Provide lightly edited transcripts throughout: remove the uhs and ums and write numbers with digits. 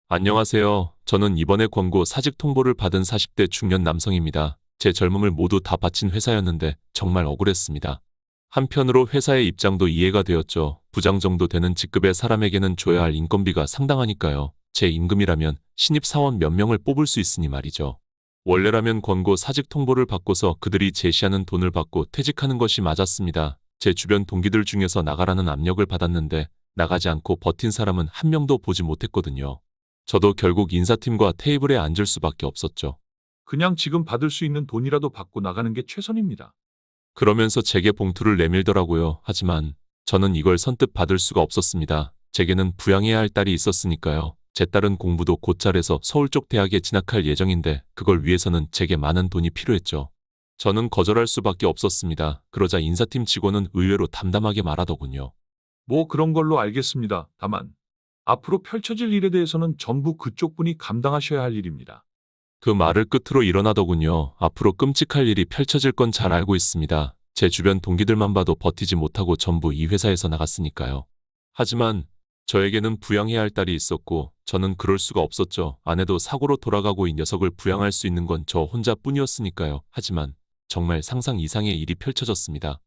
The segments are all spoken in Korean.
안녕하세요. 저는 이번에 권고 사직 통보를 받은 40대 중년 남성입니다. 제 젊음을 모두 다 바친 회사였는데 정말 억울했습니다. 한편으로 회사의 입장도 이해가 되었죠. 부장 정도 되는 직급의 사람에게는 줘야 할 인건비가 상당하니까요. 제 임금이라면 신입사원 몇 명을 뽑을 수 있으니 말이죠. 원래라면 권고 사직 통보를 받고서 그들이 제시하는 돈을 받고 퇴직하는 것이 맞았습니다. 제 주변 동기들 중에서 나가라는 압력을 받았는데 나가지 않고 버틴 사람은 한 명도 보지 못했거든요. 저도 결국 인사팀과 테이블에 앉을 수밖에 없었죠. 그냥 지금 받을 수 있는 돈이라도 받고 나가는 게 최선입니다. 그러면서 제게 봉투를 내밀더라고요. 하지만 저는 이걸 선뜻 받을 수가 없었습니다. 제게는 부양해야 할 딸이 있었으니까요. 제 딸은 공부도 곧 잘해서 서울 쪽 대학에 진학할 예정인데 그걸 위해서는 제게 많은 돈이 필요했죠. 저는 거절할 수밖에 없었습니다. 그러자 인사팀 직원은 의외로 담담하게 말하더군요. 뭐 그런 걸로 알겠습니다. 다만 앞으로 펼쳐질 일에 대해서는 전부 그쪽 분이 감당하셔야 할 일입니다. 그 말을 끝으로 일어나더군요. 앞으로 끔찍할 일이 펼쳐질 건 잘 알고 있습니다. 제 주변 동기들만 봐도 버티지 못하고 전부 이 회사에서 나갔으니까요. 하지만 저에게는 부양해야 할 딸이 있었고 저는 그럴 수가 없었죠. 아내도 사고로 돌아가고 이 녀석을 부양할 수 있는 건 저 혼자뿐이었으니까요. 하지만 정말 상상 이상의 일이 펼쳐졌습니다.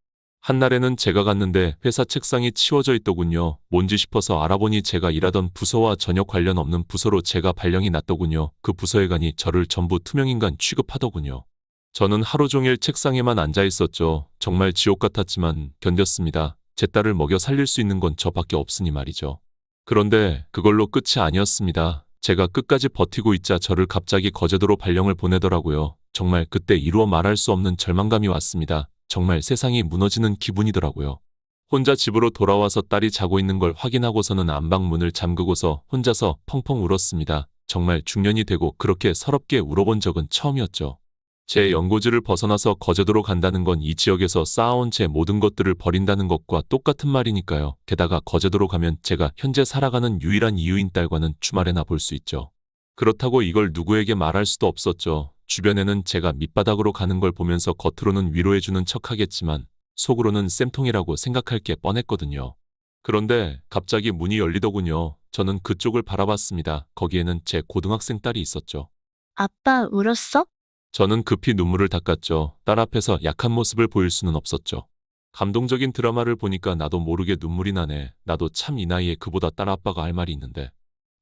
한날에는 제가 갔는데 회사 책상이 치워져 있더군요. 뭔지 싶어서 알아보니 제가 일하던 부서와 전혀 관련 없는 부서로 제가 발령이 났더군요. 그 부서에 가니 저를 전부 투명인간 취급하더군요. 저는 하루 종일 책상에만 앉아 있었죠. 정말 지옥 같았지만 견뎠습니다. 제 딸을 먹여 살릴 수 있는 건 저밖에 없으니 말이죠. 그런데 그걸로 끝이 아니었습니다. 제가 끝까지 버티고 있자 저를 갑자기 거제도로 발령을 보내더라고요. 정말 그때 이루어 말할 수 없는 절망감이 왔습니다. 정말 세상이 무너지는 기분이더라고요. 혼자 집으로 돌아와서 딸이 자고 있는 걸 확인하고서는 안방 문을 잠그고서 혼자서 펑펑 울었습니다. 정말 중년이 되고 그렇게 서럽게 울어본 적은 처음이었죠. 제 연고지를 벗어나서 거제도로 간다는 건 이 지역에서 쌓아온 제 모든 것들을 버린다는 것과 똑같은 말이니까요. 게다가 거제도로 가면 제가 현재 살아가는 유일한 이유인 딸과는 주말에나 볼 수 있죠. 그렇다고 이걸 누구에게 말할 수도 없었죠. 주변에는 제가 밑바닥으로 가는 걸 보면서 겉으로는 위로해주는 척하겠지만 속으로는 쌤통이라고 생각할 게 뻔했거든요. 그런데 갑자기 문이 열리더군요. 저는 그쪽을 바라봤습니다. 거기에는 제 고등학생 딸이 있었죠. 아빠 울었어? 저는 급히 눈물을 닦았죠. 딸 앞에서 약한 모습을 보일 수는 없었죠. 감동적인 드라마를 보니까 나도 모르게 눈물이 나네. 나도 참 이 나이에 그보다 딸 아빠가 할 말이 있는데.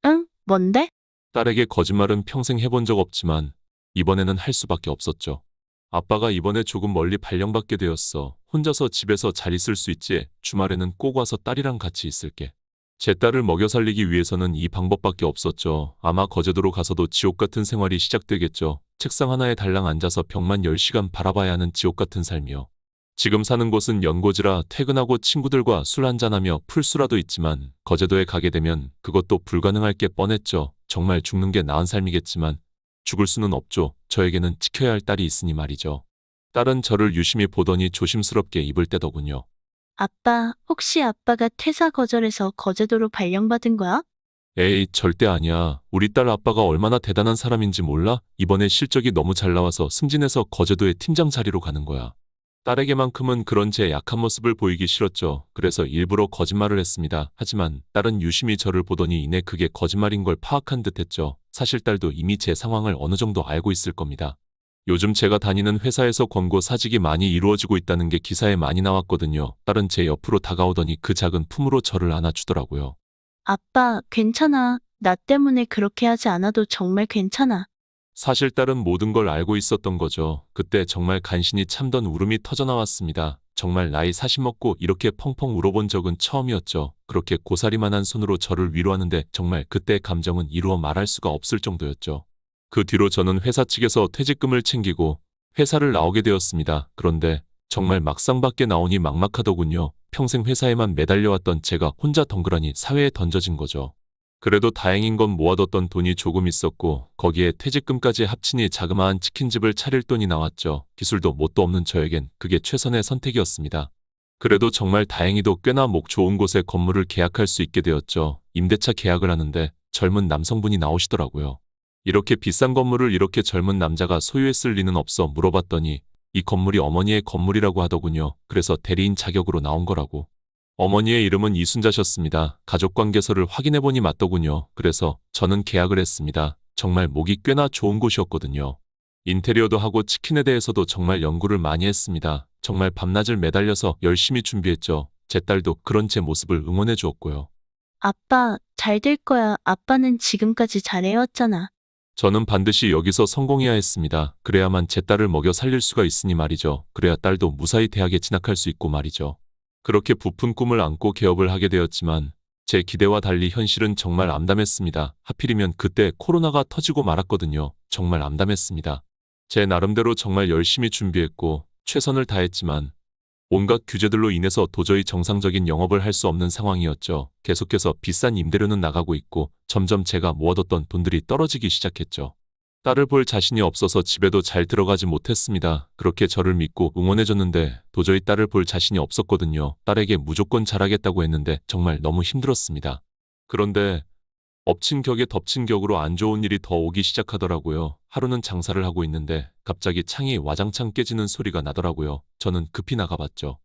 응, 뭔데? 딸에게 거짓말은 평생 해본 적 없지만 이번에는 할 수밖에 없었죠. 아빠가 이번에 조금 멀리 발령받게 되었어. 혼자서 집에서 잘 있을 수 있지. 주말에는 꼭 와서 딸이랑 같이 있을게. 제 딸을 먹여 살리기 위해서는 이 방법밖에 없었죠. 아마 거제도로 가서도 지옥 같은 생활이 시작되겠죠. 책상 하나에 달랑 앉아서 벽만 10시간 바라봐야 하는 지옥 같은 삶이요. 지금 사는 곳은 연고지라 퇴근하고 친구들과 술 한잔하며 풀 수라도 있지만 거제도에 가게 되면 그것도 불가능할 게 뻔했죠. 정말 죽는 게 나은 삶이겠지만 죽을 수는 없죠. 저에게는 지켜야 할 딸이 있으니 말이죠. 딸은 저를 유심히 보더니 조심스럽게 입을 떼더군요. 아빠, 혹시 아빠가 퇴사 거절해서 거제도로 발령받은 거야? 에이, 절대 아니야. 우리 딸 아빠가 얼마나 대단한 사람인지 몰라? 이번에 실적이 너무 잘 나와서 승진해서 거제도의 팀장 자리로 가는 거야. 딸에게만큼은 그런 제 약한 모습을 보이기 싫었죠. 그래서 일부러 거짓말을 했습니다. 하지만 딸은 유심히 저를 보더니 이내 그게 거짓말인 걸 파악한 듯 했죠. 사실 딸도 이미 제 상황을 어느 정도 알고 있을 겁니다. 요즘 제가 다니는 회사에서 권고 사직이 많이 이루어지고 있다는 게 기사에 많이 나왔거든요. 딸은 제 옆으로 다가오더니 그 작은 품으로 저를 안아주더라고요. 아빠, 괜찮아. 나 때문에 그렇게 하지 않아도 정말 괜찮아. 사실 딸은 모든 걸 알고 있었던 거죠. 그때 정말 간신히 참던 울음이 터져나왔습니다. 정말 나이 40 먹고 이렇게 펑펑 울어본 적은 처음이었죠. 그렇게 고사리만한 손으로 저를 위로하는데 정말 그때의 감정은 이루어 말할 수가 없을 정도였죠. 그 뒤로 저는 회사 측에서 퇴직금을 챙기고 회사를 나오게 되었습니다. 그런데 정말 막상 밖에 나오니 막막하더군요. 평생 회사에만 매달려왔던 제가 혼자 덩그러니 사회에 던져진 거죠. 그래도 다행인 건 모아뒀던 돈이 조금 있었고 거기에 퇴직금까지 합치니 자그마한 치킨집을 차릴 돈이 나왔죠. 기술도 뭣도 없는 저에겐 그게 최선의 선택이었습니다. 그래도 정말 다행히도 꽤나 목 좋은 곳에 건물을 계약할 수 있게 되었죠. 임대차 계약을 하는데 젊은 남성분이 나오시더라고요. 이렇게 비싼 건물을 이렇게 젊은 남자가 소유했을 리는 없어 물어봤더니 이 건물이 어머니의 건물이라고 하더군요. 그래서 대리인 자격으로 나온 거라고. 어머니의 이름은 이순자셨습니다. 가족관계서를 확인해보니 맞더군요. 그래서 저는 계약을 했습니다. 정말 목이 꽤나 좋은 곳이었거든요. 인테리어도 하고 치킨에 대해서도 정말 연구를 많이 했습니다. 정말 밤낮을 매달려서 열심히 준비했죠. 제 딸도 그런 제 모습을 응원해 주었고요. 아빠, 잘 될 거야. 아빠는 지금까지 잘해왔잖아. 저는 반드시 여기서 성공해야 했습니다. 그래야만 제 딸을 먹여 살릴 수가 있으니 말이죠. 그래야 딸도 무사히 대학에 진학할 수 있고 말이죠. 그렇게 부푼 꿈을 안고 개업을 하게 되었지만 제 기대와 달리 현실은 정말 암담했습니다. 하필이면 그때 코로나가 터지고 말았거든요. 정말 암담했습니다. 제 나름대로 정말 열심히 준비했고 최선을 다했지만 온갖 규제들로 인해서 도저히 정상적인 영업을 할 수 없는 상황이었죠. 계속해서 비싼 임대료는 나가고 있고 점점 제가 모아뒀던 돈들이 떨어지기 시작했죠. 딸을 볼 자신이 없어서 집에도 잘 들어가지 못했습니다. 그렇게 저를 믿고 응원해줬는데 도저히 딸을 볼 자신이 없었거든요. 딸에게 무조건 잘하겠다고 했는데 정말 너무 힘들었습니다. 그런데 엎친 격에 덮친 격으로 안 좋은 일이 더 오기 시작하더라고요. 하루는 장사를 하고 있는데 갑자기 창이 와장창 깨지는 소리가 나더라고요. 저는 급히 나가봤죠.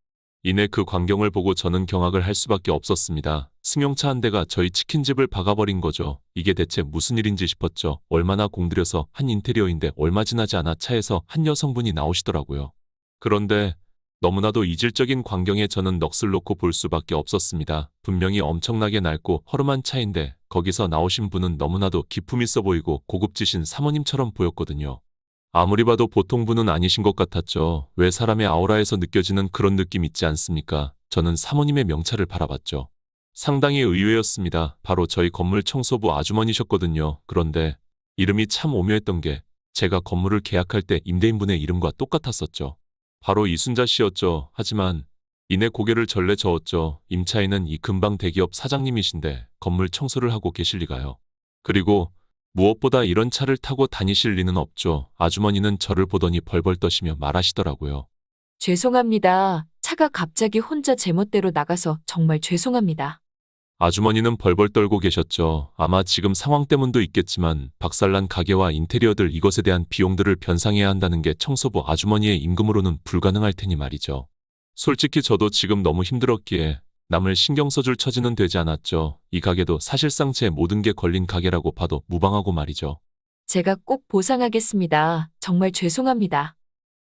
이내 그 광경을 보고 저는 경악을 할 수밖에 없었습니다. 승용차 한 대가 저희 치킨집을 박아버린 거죠. 이게 대체 무슨 일인지 싶었죠. 얼마나 공들여서 한 인테리어인데 얼마 지나지 않아 차에서 한 여성분이 나오시더라고요. 그런데 너무나도 이질적인 광경에 저는 넋을 놓고 볼 수밖에 없었습니다. 분명히 엄청나게 낡고 허름한 차인데 거기서 나오신 분은 너무나도 기품 있어 보이고 고급지신 사모님처럼 보였거든요. 아무리 봐도 보통 분은 아니신 것 같았죠. 왜 사람의 아우라에서 느껴지는 그런 느낌 있지 않습니까? 저는 사모님의 명찰을 바라봤죠. 상당히 의외였습니다. 바로 저희 건물 청소부 아주머니셨거든요. 그런데 이름이 참 오묘했던 게 제가 건물을 계약할 때 임대인분의 이름과 똑같았었죠. 바로 이순자 씨였죠. 하지만 이내 고개를 절레 저었죠. 임차인은 이 근방 대기업 사장님이신데 건물 청소를 하고 계실 리가요. 그리고 무엇보다 이런 차를 타고 다니실 리는 없죠. 아주머니는 저를 보더니 벌벌 떠시며 말하시더라고요. 죄송합니다. 차가 갑자기 혼자 제멋대로 나가서 정말 죄송합니다. 아주머니는 벌벌 떨고 계셨죠. 아마 지금 상황 때문도 있겠지만 박살난 가게와 인테리어들 이것에 대한 비용들을 변상해야 한다는 게 청소부 아주머니의 임금으로는 불가능할 테니 말이죠. 솔직히 저도 지금 너무 힘들었기에 남을 신경 써줄 처지는 되지 않았죠. 이 가게도 사실상 제 모든 게 걸린 가게라고 봐도 무방하고 말이죠. 제가 꼭 보상하겠습니다. 정말 죄송합니다.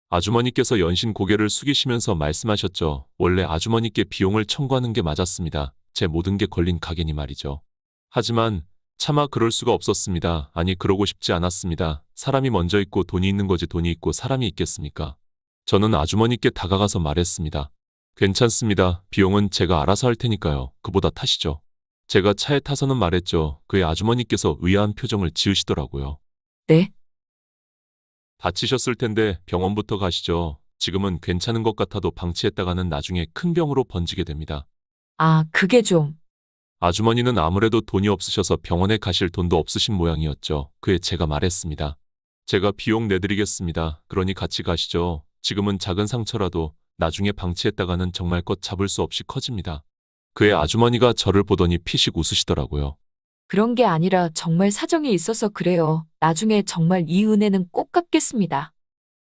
아주머니께서 연신 고개를 숙이시면서 말씀하셨죠. 원래 아주머니께 비용을 청구하는 게 맞았습니다. 제 모든 게 걸린 가게니 말이죠. 하지만 차마 그럴 수가 없었습니다. 아니 그러고 싶지 않았습니다. 사람이 먼저 있고 돈이 있는 거지 돈이 있고 사람이 있겠습니까? 저는 아주머니께 다가가서 말했습니다. 괜찮습니다. 비용은 제가 알아서 할 테니까요. 그보다 타시죠. 제가 차에 타서는 말했죠. 그의 아주머니께서 의아한 표정을 지으시더라고요. 네? 다치셨을 텐데 병원부터 가시죠. 지금은 괜찮은 것 같아도 방치했다가는 나중에 큰 병으로 번지게 됩니다. 아, 그게 좀. 아주머니는 아무래도 돈이 없으셔서 병원에 가실 돈도 없으신 모양이었죠. 그에 제가 말했습니다. 제가 비용 내드리겠습니다. 그러니 같이 가시죠. 지금은 작은 상처라도 나중에 방치했다가는 정말 것 잡을 수 없이 커집니다. 그의 아주머니가 저를 보더니 피식 웃으시더라고요. 그런 게 아니라 정말 사정이 있어서 그래요. 나중에 정말 이 은혜는 꼭 갚겠습니다.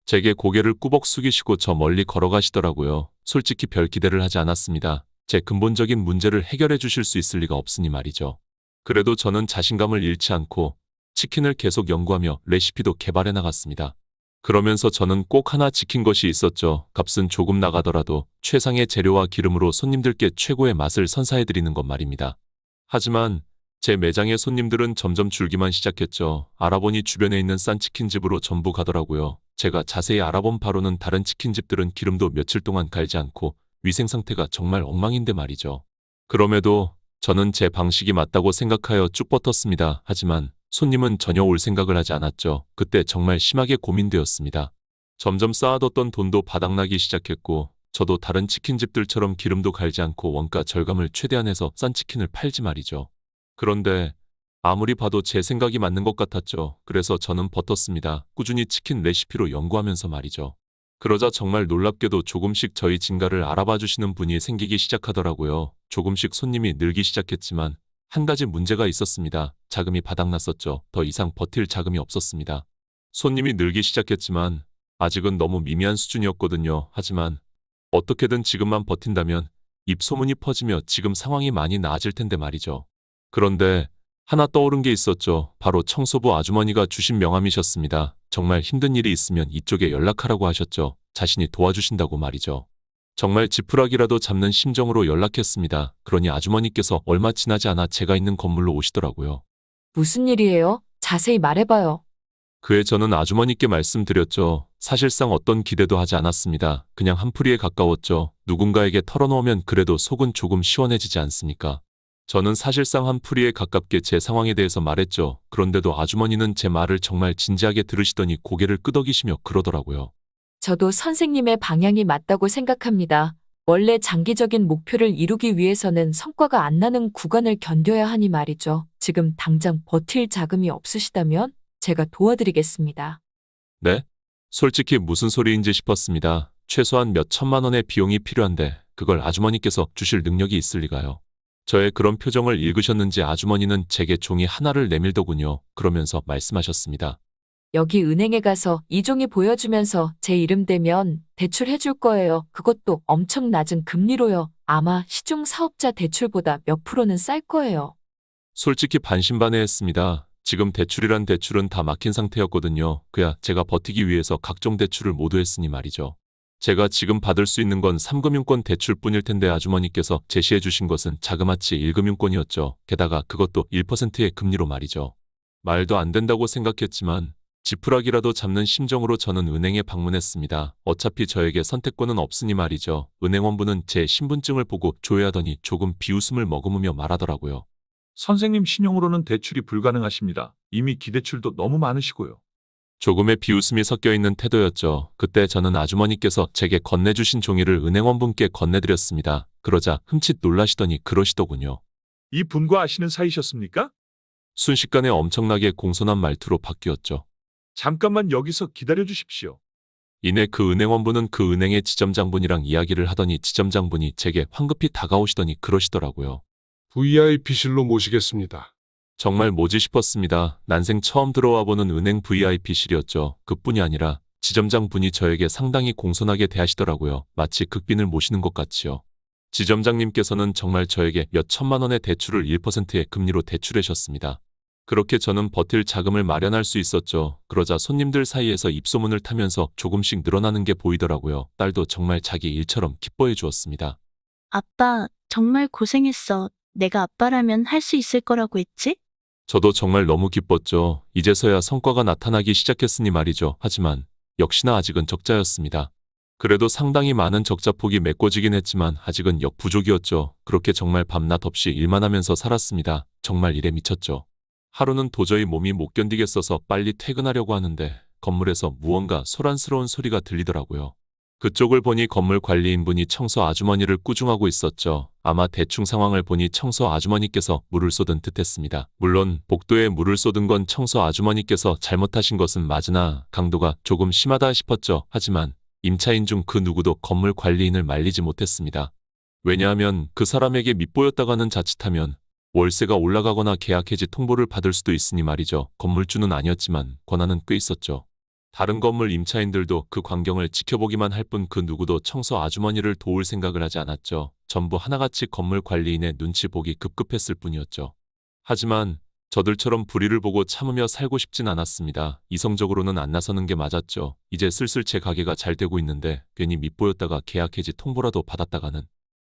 제게 고개를 꾸벅 숙이시고 저 멀리 걸어가시더라고요. 솔직히 별 기대를 하지 않았습니다. 제 근본적인 문제를 해결해 주실 수 있을 리가 없으니 말이죠. 그래도 저는 자신감을 잃지 않고 치킨을 계속 연구하며 레시피도 개발해 나갔습니다. 그러면서 저는 꼭 하나 지킨 것이 있었죠. 값은 조금 나가더라도 최상의 재료와 기름으로 손님들께 최고의 맛을 선사해 드리는 것 말입니다. 하지만 제 매장의 손님들은 점점 줄기만 시작했죠. 알아보니 주변에 있는 싼 치킨집으로 전부 가더라고요. 제가 자세히 알아본 바로는 다른 치킨집들은 기름도 며칠 동안 갈지 않고 위생 상태가 정말 엉망인데 말이죠. 그럼에도 저는 제 방식이 맞다고 생각하여 쭉 버텼습니다. 하지만 손님은 전혀 올 생각을 하지 않았죠. 그때 정말 심하게 고민되었습니다. 점점 쌓아뒀던 돈도 바닥나기 시작했고 저도 다른 치킨집들처럼 기름도 갈지 않고 원가 절감을 최대한 해서 싼 치킨을 팔지 말이죠. 그런데 아무리 봐도 제 생각이 맞는 것 같았죠. 그래서 저는 버텼습니다. 꾸준히 치킨 레시피로 연구하면서 말이죠. 그러자 정말 놀랍게도 조금씩 저희 진가를 알아봐 주시는 분이 생기기 시작하더라고요. 조금씩 손님이 늘기 시작했지만 한 가지 문제가 있었습니다. 자금이 바닥났었죠. 더 이상 버틸 자금이 없었습니다. 손님이 늘기 시작했지만 아직은 너무 미미한 수준이었거든요. 하지만 어떻게든 지금만 버틴다면 입소문이 퍼지며 지금 상황이 많이 나아질 텐데 말이죠. 그런데 하나 떠오른 게 있었죠. 바로 청소부 아주머니가 주신 명함이셨습니다. 정말 힘든 일이 있으면 이쪽에 연락하라고 하셨죠. 자신이 도와주신다고 말이죠. 정말 지푸라기라도 잡는 심정으로 연락했습니다. 그러니 아주머니께서 얼마 지나지 않아 제가 있는 건물로 오시더라고요. 무슨 일이에요? 자세히 말해봐요. 그에 저는 아주머니께 말씀드렸죠. 사실상 어떤 기대도 하지 않았습니다. 그냥 한풀이에 가까웠죠. 누군가에게 털어놓으면 그래도 속은 조금 시원해지지 않습니까? 저는 사실상 한풀이에 가깝게 제 상황에 대해서 말했죠. 그런데도 아주머니는 제 말을 정말 진지하게 들으시더니 고개를 끄덕이시며 그러더라고요. 저도 선생님의 방향이 맞다고 생각합니다. 원래 장기적인 목표를 이루기 위해서는 성과가 안 나는 구간을 견뎌야 하니 말이죠. 지금 당장 버틸 자금이 없으시다면 제가 도와드리겠습니다. 네? 솔직히 무슨 소리인지 싶었습니다. 최소한 몇 천만 원의 비용이 필요한데 그걸 아주머니께서 주실 능력이 있을 리가요. 저의 그런 표정을 읽으셨는지 아주머니는 제게 종이 하나를 내밀더군요. 그러면서 말씀하셨습니다. 여기 은행에 가서 이 종이 보여주면서 제 이름 대면 대출해줄 거예요. 그것도 엄청 낮은 금리로요. 아마 시중 사업자 대출보다 몇 프로는 쌀 거예요. 솔직히 반신반의했습니다. 지금 대출이란 대출은 다 막힌 상태였거든요. 그야 제가 버티기 위해서 각종 대출을 모두 했으니 말이죠. 제가 지금 받을 수 있는 건 3금융권 대출뿐일 텐데 아주머니께서 제시해 주신 것은 자그마치 1금융권이었죠. 게다가 그것도 1%의 금리로 말이죠. 말도 안 된다고 생각했지만 지푸라기라도 잡는 심정으로 저는 은행에 방문했습니다. 어차피 저에게 선택권은 없으니 말이죠. 은행원분은 제 신분증을 보고 조회하더니 조금 비웃음을 머금으며 말하더라고요. 선생님 신용으로는 대출이 불가능하십니다. 이미 기대출도 너무 많으시고요. 조금의 비웃음이 섞여 있는 태도였죠. 그때 저는 아주머니께서 제게 건네주신 종이를 은행원분께 건네드렸습니다. 그러자 흠칫 놀라시더니 그러시더군요. 이 분과 아시는 사이셨습니까? 순식간에 엄청나게 공손한 말투로 바뀌었죠. 잠깐만 여기서 기다려 주십시오. 이내 그 은행원분은 그 은행의 지점장분이랑 이야기를 하더니 지점장분이 제게 황급히 다가오시더니 그러시더라고요. VIP실로 모시겠습니다. 정말 뭐지 싶었습니다. 난생 처음 들어와 보는 은행 VIP실이었죠. 그뿐이 아니라 지점장분이 저에게 상당히 공손하게 대하시더라고요. 마치 극빈을 모시는 것 같지요. 지점장님께서는 정말 저에게 몇 천만 원의 대출을 1%의 금리로 대출하셨습니다. 그렇게 저는 버틸 자금을 마련할 수 있었죠. 그러자 손님들 사이에서 입소문을 타면서 조금씩 늘어나는 게 보이더라고요. 딸도 정말 자기 일처럼 기뻐해 주었습니다. 아빠, 정말 고생했어. 내가 아빠라면 할 수 있을 거라고 했지? 저도 정말 너무 기뻤죠. 이제서야 성과가 나타나기 시작했으니 말이죠. 하지만 역시나 아직은 적자였습니다. 그래도 상당히 많은 적자폭이 메꿔지긴 했지만 아직은 역부족이었죠. 그렇게 정말 밤낮 없이 일만 하면서 살았습니다. 정말 일에 미쳤죠. 하루는 도저히 몸이 못 견디겠어서 빨리 퇴근하려고 하는데 건물에서 무언가 소란스러운 소리가 들리더라고요. 그쪽을 보니 건물 관리인분이 청소 아주머니를 꾸중하고 있었죠. 아마 대충 상황을 보니 청소 아주머니께서 물을 쏟은 듯했습니다. 물론 복도에 물을 쏟은 건 청소 아주머니께서 잘못하신 것은 맞으나 강도가 조금 심하다 싶었죠. 하지만 임차인 중 그 누구도 건물 관리인을 말리지 못했습니다. 왜냐하면 그 사람에게 밑보였다가는 자칫하면 월세가 올라가거나 계약 해지 통보를 받을 수도 있으니 말이죠. 건물주는 아니었지만 권한은 꽤 있었죠. 다른 건물 임차인들도 그 광경을 지켜보기만 할 뿐 그 누구도 청소 아주머니를 도울 생각을 하지 않았죠. 전부 하나같이 건물 관리인의 눈치 보기 급급했을 뿐이었죠. 하지만 저들처럼 불의를 보고 참으며 살고 싶진 않았습니다. 이성적으로는 안 나서는 게 맞았죠. 이제 슬슬 제 가게가 잘 되고 있는데 괜히 밑보였다가 계약 해지 통보라도 받았다가는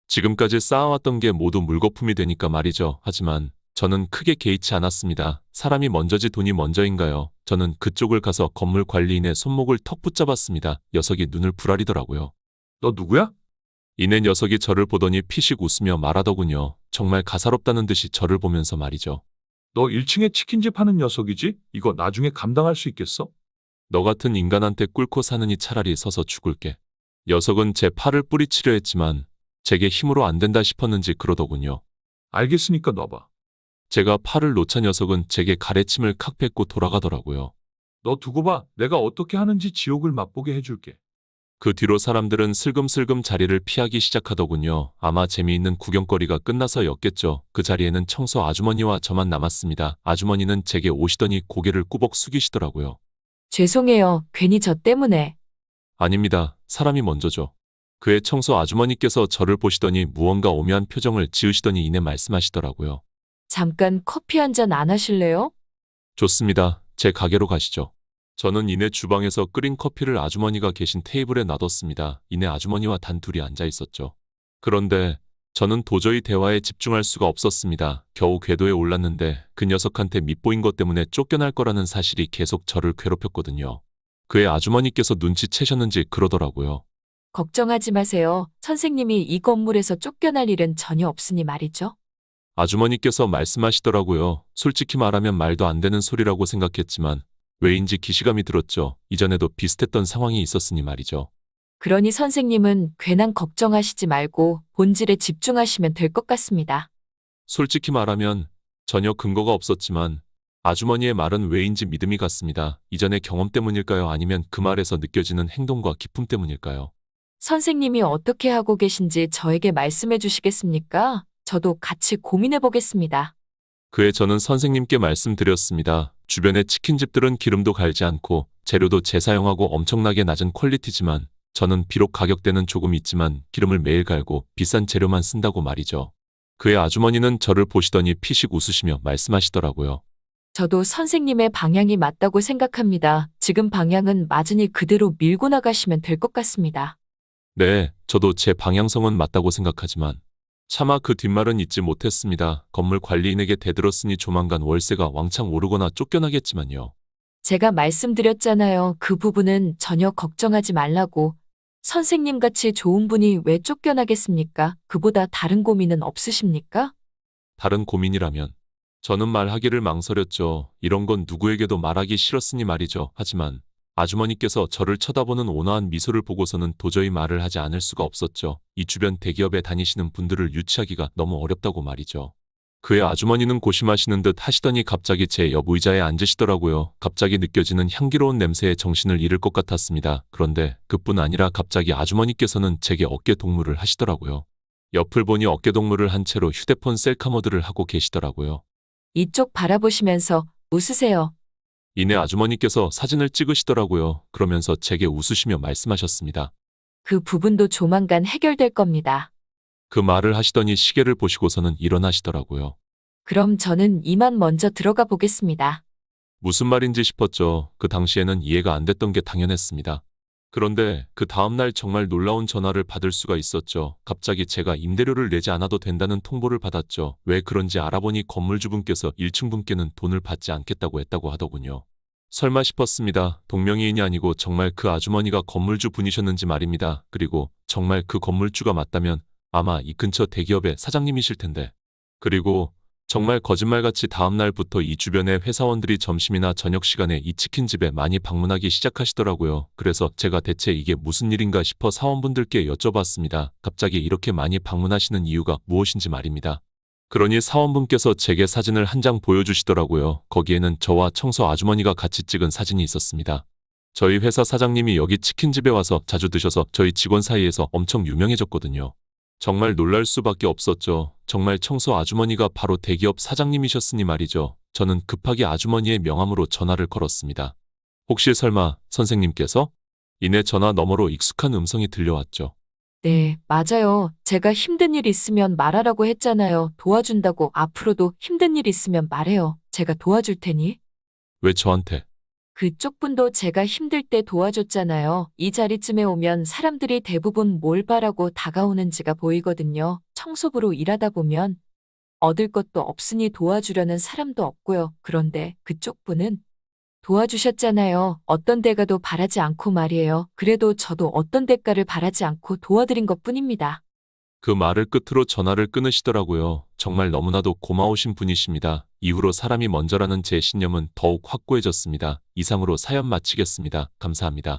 지금까지 쌓아왔던 게 모두 물거품이 되니까 말이죠. 하지만 저는 크게 개의치 않았습니다. 사람이 먼저지 돈이 먼저인가요? 저는 그쪽을 가서 건물 관리인의 손목을 턱 붙잡았습니다. 녀석이 눈을 부라리더라고요. 너 누구야? 이내 녀석이 저를 보더니 피식 웃으며 말하더군요. 정말 가사롭다는 듯이 저를 보면서 말이죠. 너 1층에 치킨집 하는 녀석이지? 이거 나중에 감당할 수 있겠어? 너 같은 인간한테 꿇고 사느니 차라리 서서 죽을게. 녀석은 제 팔을 뿌리치려 했지만 제게 힘으로 안 된다 싶었는지 그러더군요. 알겠으니까 놔봐. 제가 팔을 놓자 녀석은 제게 가래침을 칵 뱉고 돌아가더라고요. 너 두고 봐. 내가 어떻게 하는지 지옥을 맛보게 해줄게. 그 뒤로 사람들은 슬금슬금 자리를 피하기 시작하더군요. 아마 재미있는 구경거리가 끝나서였겠죠. 그 자리에는 청소 아주머니와 저만 남았습니다. 아주머니는 제게 오시더니 고개를 꾸벅 숙이시더라고요. 죄송해요. 괜히 저 때문에. 아닙니다. 사람이 먼저죠. 그의 청소 아주머니께서 저를 보시더니 무언가 오묘한 표정을 지으시더니 이내 말씀하시더라고요. 잠깐 커피 한 잔 안 하실래요? 좋습니다. 제 가게로 가시죠. 저는 이내 주방에서 끓인 커피를 아주머니가 계신 테이블에 놔뒀습니다. 이내 아주머니와 단 둘이 앉아 있었죠. 그런데 저는 도저히 대화에 집중할 수가 없었습니다. 겨우 궤도에 올랐는데 그 녀석한테 밉보인 것 때문에 쫓겨날 거라는 사실이 계속 저를 괴롭혔거든요. 그의 아주머니께서 눈치채셨는지 그러더라고요. 걱정하지 마세요. 선생님이 이 건물에서 쫓겨날 일은 전혀 없으니 말이죠. 아주머니께서 말씀하시더라고요. 솔직히 말하면 말도 안 되는 소리라고 생각했지만 왜인지 기시감이 들었죠. 이전에도 비슷했던 상황이 있었으니 말이죠. 그러니 선생님은 괜한 걱정하시지 말고 본질에 집중하시면 될 것 같습니다. 솔직히 말하면 전혀 근거가 없었지만 아주머니의 말은 왜인지 믿음이 갔습니다. 이전의 경험 때문일까요? 아니면 그 말에서 느껴지는 행동과 기품 때문일까요? 선생님이 어떻게 하고 계신지 저에게 말씀해 주시겠습니까? 저도 같이 고민해 보겠습니다. 그에 저는 선생님께 말씀드렸습니다. 주변의 치킨집들은 기름도 갈지 않고 재료도 재사용하고 엄청나게 낮은 퀄리티지만 저는 비록 가격대는 조금 있지만 기름을 매일 갈고 비싼 재료만 쓴다고 말이죠. 그의 아주머니는 저를 보시더니 피식 웃으시며 말씀하시더라고요. 저도 선생님의 방향이 맞다고 생각합니다. 지금 방향은 맞으니 그대로 밀고 나가시면 될 것 같습니다. 네, 저도 제 방향성은 맞다고 생각하지만 차마 그 뒷말은 잊지 못했습니다. 건물 관리인에게 대들었으니 조만간 월세가 왕창 오르거나 쫓겨나겠지만요. 제가 말씀드렸잖아요. 그 부분은 전혀 걱정하지 말라고. 선생님같이 좋은 분이 왜 쫓겨나겠습니까? 그보다 다른 고민은 없으십니까? 다른 고민이라면 저는 말하기를 망설였죠. 이런 건 누구에게도 말하기 싫었으니 말이죠. 하지만 아주머니께서 저를 쳐다보는 온화한 미소를 보고서는 도저히 말을 하지 않을 수가 없었죠. 이 주변 대기업에 다니시는 분들을 유치하기가 너무 어렵다고 말이죠. 그의 아주머니는 고심하시는 듯 하시더니 갑자기 제 옆 의자에 앉으시더라고요. 갑자기 느껴지는 향기로운 냄새에 정신을 잃을 것 같았습니다. 그런데 그뿐 아니라 갑자기 아주머니께서는 제게 어깨 동무를 하시더라고요. 옆을 보니 어깨 동무를 한 채로 휴대폰 셀카 모드를 하고 계시더라고요. 이쪽 바라보시면서 웃으세요. 이내 아주머니께서 사진을 찍으시더라고요. 그러면서 제게 웃으시며 말씀하셨습니다. 그 부분도 조만간 해결될 겁니다. 그 말을 하시더니 시계를 보시고서는 일어나시더라고요. 그럼 저는 이만 먼저 들어가 보겠습니다. 무슨 말인지 싶었죠. 그 당시에는 이해가 안 됐던 게 당연했습니다. 그런데 그 다음날 정말 놀라운 전화를 받을 수가 있었죠. 갑자기 제가 임대료를 내지 않아도 된다는 통보를 받았죠. 왜 그런지 알아보니 건물주분께서 1층 분께는 돈을 받지 않겠다고 했다고 하더군요. 설마 싶었습니다. 동명이인이 아니고 정말 그 아주머니가 건물주 분이셨는지 말입니다. 그리고 정말 그 건물주가 맞다면 아마 이 근처 대기업의 사장님이실 텐데. 그리고 정말 거짓말같이 다음날부터 이 주변의 회사원들이 점심이나 저녁 시간에 이 치킨집에 많이 방문하기 시작하시더라고요. 그래서 제가 대체 이게 무슨 일인가 싶어 사원분들께 여쭤봤습니다. 갑자기 이렇게 많이 방문하시는 이유가 무엇인지 말입니다. 그러니 사원분께서 제게 사진을 한 장 보여주시더라고요. 거기에는 저와 청소 아주머니가 같이 찍은 사진이 있었습니다. 저희 회사 사장님이 여기 치킨집에 와서 자주 드셔서 저희 직원 사이에서 엄청 유명해졌거든요. 정말 놀랄 수밖에 없었죠. 정말 청소 아주머니가 바로 대기업 사장님이셨으니 말이죠. 저는 급하게 아주머니의 명함으로 전화를 걸었습니다. 혹시 설마 선생님께서? 이내 전화 너머로 익숙한 음성이 들려왔죠. 네, 맞아요. 제가 힘든 일 있으면 말하라고 했잖아요. 도와준다고 앞으로도 힘든 일 있으면 말해요. 제가 도와줄 테니. 왜 저한테? 그쪽 분도 제가 힘들 때 도와줬잖아요. 이 자리쯤에 오면 사람들이 대부분 뭘 바라고 다가오는지가 보이거든요. 청소부로 일하다 보면 얻을 것도 없으니 도와주려는 사람도 없고요. 그런데 그쪽 분은 도와주셨잖아요. 어떤 대가도 바라지 않고 말이에요. 그래도 저도 어떤 대가를 바라지 않고 도와드린 것뿐입니다. 그 말을 끝으로 전화를 끊으시더라고요. 정말 너무나도 고마우신 분이십니다. 이후로 사람이 먼저라는 제 신념은 더욱 확고해졌습니다. 이상으로 사연 마치겠습니다. 감사합니다.